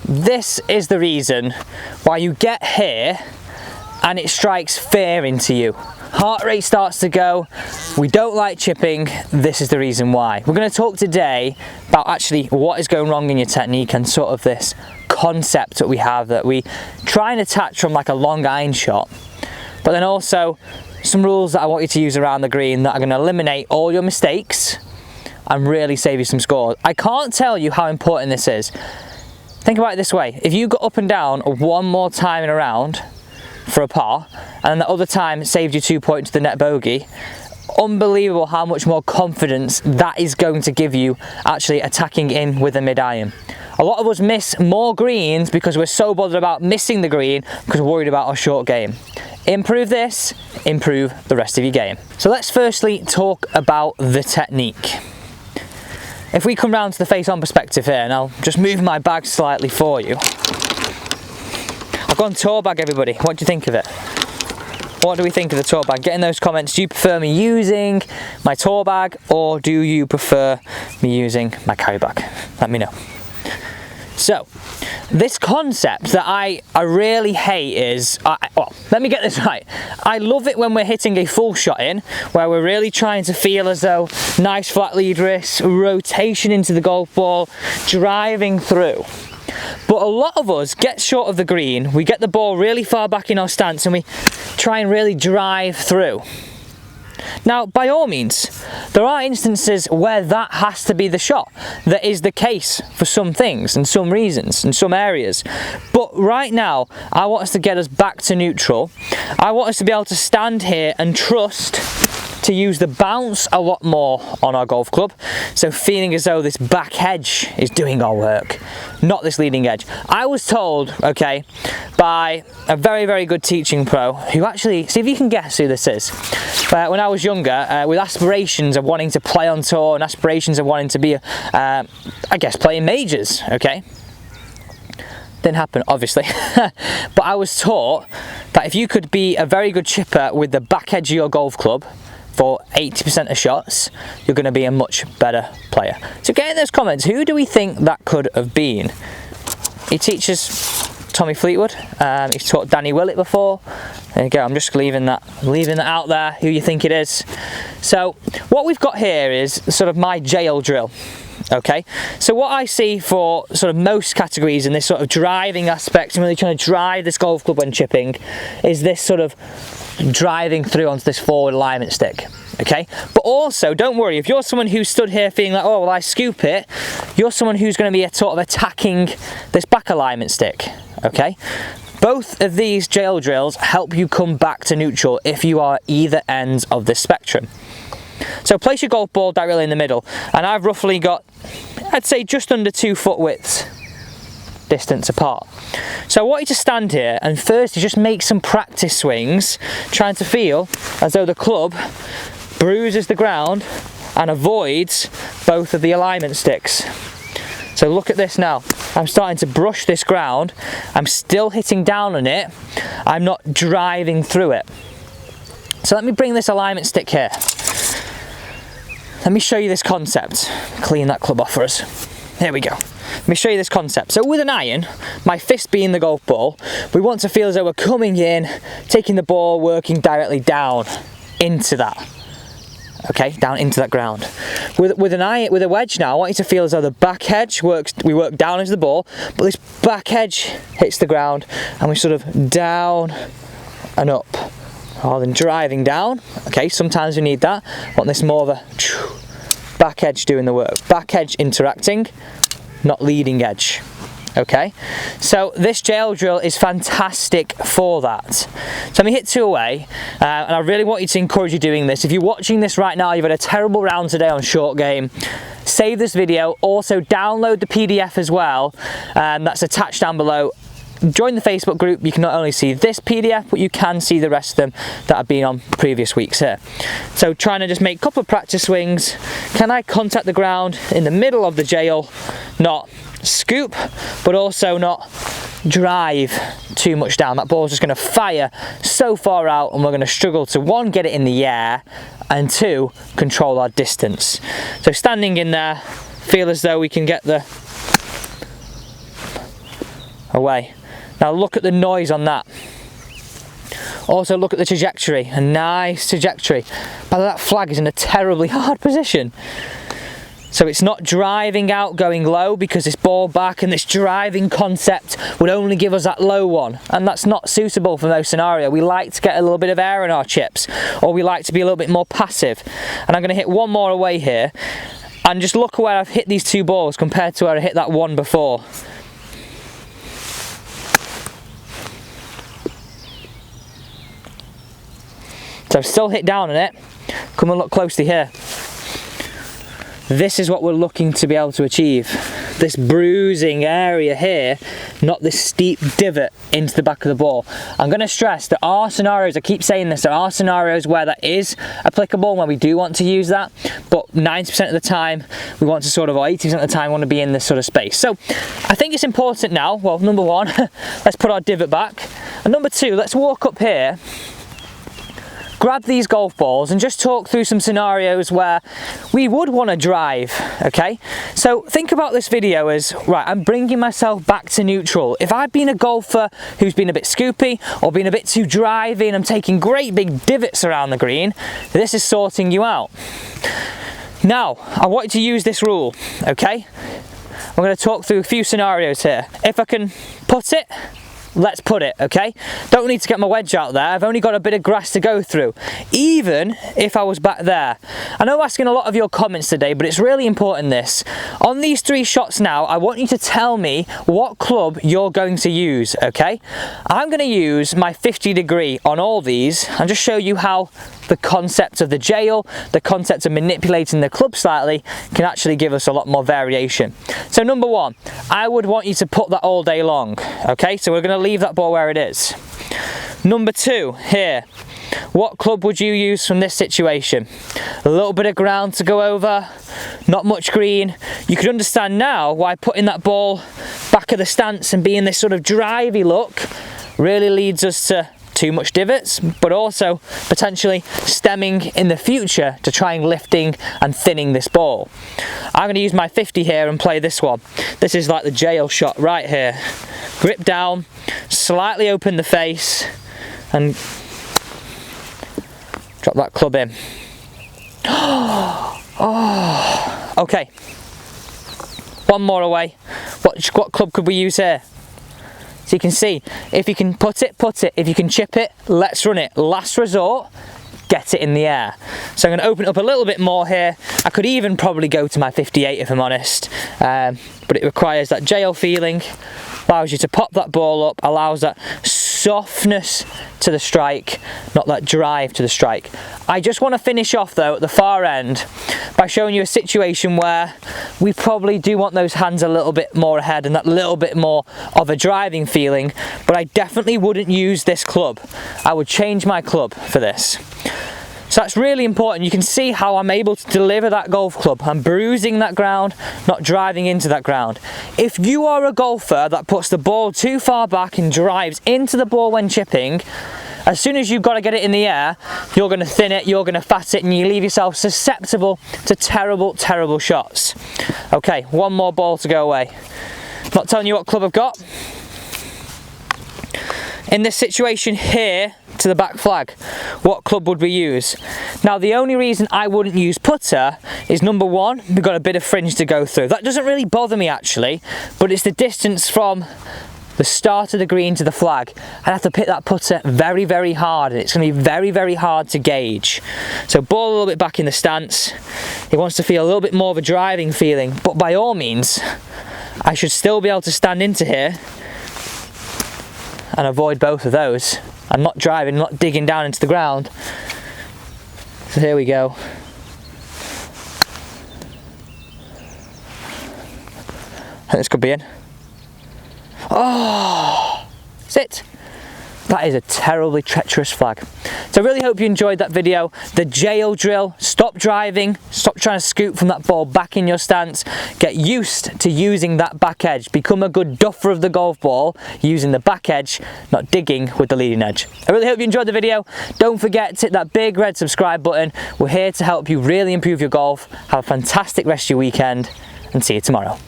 This is the reason why you get here and it strikes fear into you. Heart rate starts to go, we don't like chipping, this is the reason why. We're going to talk today about actually what is going wrong in your technique and sort of this concept that we have that we try and attach from like a long iron shot, but then also some rules that I want you to use around the green that are going to eliminate all your mistakes and really save you some scores. I can't tell you how important this is. Think about it this way, if you got up and down one more time in a round for a par, and the other time saved you 2 points to the net bogey, unbelievable how much more confidence that is going to give you actually attacking in with a mid-iron. A lot of us miss more greens because we're so bothered about missing the green because we're worried about our short game. Improve this, improve the rest of your game. So let's firstly talk about the technique. If we come round to the face-on perspective here, and I'll just move my bag slightly for you. I've gone tour bag, everybody. What do you think of it? What do we think of the tour bag? Get in those comments. Do you prefer me using my tour bag or do you prefer me using my carry bag? Let me know. So, this concept that I really hate is, well, let me get this right. I love it when we're hitting a full shot in, where we're really trying to feel as though nice flat lead wrist, rotation into the golf ball, driving through. But a lot of us get short of the green, we get the ball really far back in our stance and we try and really drive through. Now, by all means, there are instances where that has to be the shot. That is the case for some things and some reasons and some areas. But right now, I want us to get us back to neutral. I want us to be able to stand here and trust to use the bounce a lot more on our golf club. So feeling as though this back edge is doing our work, not this leading edge. I was told, okay, by a very good teaching pro who actually, see if you can guess who this is. When I was younger, with aspirations of wanting to play on tour and aspirations of wanting to be, I guess, playing majors, okay? Didn't happen, obviously. But I was taught that if you could be a very good chipper with the back edge of your golf club for 80% of shots, you're going to be a much better player. So get in those comments, who do we think that could have been? He teaches Tommy Fleetwood, he's taught Danny Willett before. There you go, I'm just leaving that out there, who you think it is. So what we've got here is sort of my jail drill. Okay, so what I see for sort of most categories in this sort of driving aspect and really trying to drive this golf club when chipping is this sort of driving through onto this forward alignment stick. Okay, but also don't worry, if you're someone who stood here feeling like, oh well, I scoop it, you're someone who's going to be sort of attacking this back alignment stick. Okay, both of these jail drills help you come back to neutral if you are either ends of this spectrum. So place your golf ball directly in the middle, and I've roughly got, I'd say, just under 2 foot widths distance apart. So I want you to stand here and first you just make some practice swings, trying to feel as though the club bruises the ground and avoids both of the alignment sticks. So look at this now. I'm starting to brush this ground. I'm still hitting down on it. I'm not driving through it. So let me bring this alignment stick here. Let me show you this concept. Clean that club off for us. Here we go. Let me show you this concept. So with an iron, my fist being the golf ball, we want to feel as though we're coming in, taking the ball, working directly down into that. Okay, down into that ground. With an iron, with a wedge now, I want you to feel as though the back edge works, we work down into the ball, but this back edge hits the ground and we sort of down and up. Rather than driving down, okay, sometimes we need that. I want this more of a back edge doing the work. Back edge interacting, not leading edge. Okay, so this jail drill is fantastic for that. So let me hit 2 away, and I really want you to encourage you doing this. If you're watching this right now, you've had a terrible round today on short game, save this video, also download the PDF as well, that's attached down below. Join the Facebook group. You can not only see this PDF, but you can see the rest of them that have been on previous weeks here. So trying to just make a couple of practice swings. Can I contact the ground in the middle of the jail, not scoop, but also not drive too much down? That ball's just going to fire so far out and we're going to struggle to, 1, get it in the air, and 2, control our distance. So standing in there, feel as though we can get the away. Now look at the noise on that. Also look at the trajectory, a nice trajectory. But that flag is in a terribly hard position. So it's not driving out going low because this ball back and this driving concept would only give us that low one. And that's not suitable for most scenario. We like to get a little bit of air in our chips, or we like to be a little bit more passive. And I'm going to hit one more away here. And just look where I've hit these two balls compared to where I hit that one before. So I've still hit down on it. Come and look closely here. This is what we're looking to be able to achieve. This bruising area here, not this steep divot into the back of the ball. I'm going to stress there are scenarios, I keep saying this, there are scenarios where that is applicable, where we do want to use that, but 90% of the time we want to sort of, or 80% of the time we want to be in this sort of space. So I think it's important now, well, number one, let's put our divot back, and number two, let's walk up here, grab these golf balls and just talk through some scenarios where we would want to drive, okay? So think about this video as, right, I'm bringing myself back to neutral. If I've been a golfer who's been a bit scoopy or been a bit too drivey and I'm taking great big divots around the green, this is sorting you out. Now, I want you to use this rule, okay? I'm going to talk through a few scenarios here. If I can put it, let's put it, okay? Don't need to get my wedge out there. I've only got a bit of grass to go through. Even if I was back there. I know I'm asking a lot of your comments today, but it's really important this. On these three shots now, I want you to tell me what club you're going to use, okay? I'm going to use my 50 degree on all these and just show you how the concept of the jail, the concept of manipulating the club slightly can actually give us a lot more variation. So number one, I would want you to put that all day long, okay? So we're going to leave that ball where it is. Number two, here, what club would you use from this situation? A little bit of ground to go over, not much green. You could understand now why putting that ball back of the stance and being this sort of drivey look really leads us to too much divots, but also potentially stemming in the future to try and lifting and thinning this ball. I'm going to use my 50 here and play this one. This is like the jail shot right here. Grip down, slightly open the face and drop that club in. Oh, okay. One more away. What club could we use here? So you can see, if you can put it, put it. If you can chip it, let's run it. Last resort, get it in the air. So I'm going to open it up a little bit more here. I could even probably go to my 58 if I'm honest, but it requires that jail feeling, allows you to pop that ball up, allows that softness to the strike, not that drive to the strike. I just want to finish off though at the far end by showing you a situation where we probably do want those hands a little bit more ahead and that little bit more of a driving feeling, but I definitely wouldn't use this club. I would change my club for this. So that's really important. You can see how I'm able to deliver that golf club. I'm bruising that ground, not driving into that ground. If you are a golfer that puts the ball too far back and drives into the ball when chipping, as soon as you've got to get it in the air, you're going to thin it, you're going to fat it, and you leave yourself susceptible to terrible, terrible shots. Okay, one more ball to go away. Not telling you what club I've got. In this situation here, to the back flag, what club would we use? Now the only reason I wouldn't use putter is number one, we've got a bit of fringe to go through. That doesn't really bother me actually, but it's the distance from the start of the green to the flag. I'd have to pick that putter very, very hard, and it's going to be very, very hard to gauge. So ball a little bit back in the stance. It wants to feel a little bit more of a driving feeling, but by all means, I should still be able to stand into here and avoid both of those. I'm not driving, not digging down into the ground. So here we go. I think this could be in. Oh, sit. That is a terribly treacherous flag. So I really hope you enjoyed that video. The jail drill, stop driving, stop trying to scoop from that ball back in your stance, get used to using that back edge, become a good duffer of the golf ball using the back edge, not digging with the leading edge. I really hope you enjoyed the video. Don't forget to hit that big red subscribe button. We're here to help you really improve your golf. Have a fantastic rest of your weekend and see you tomorrow.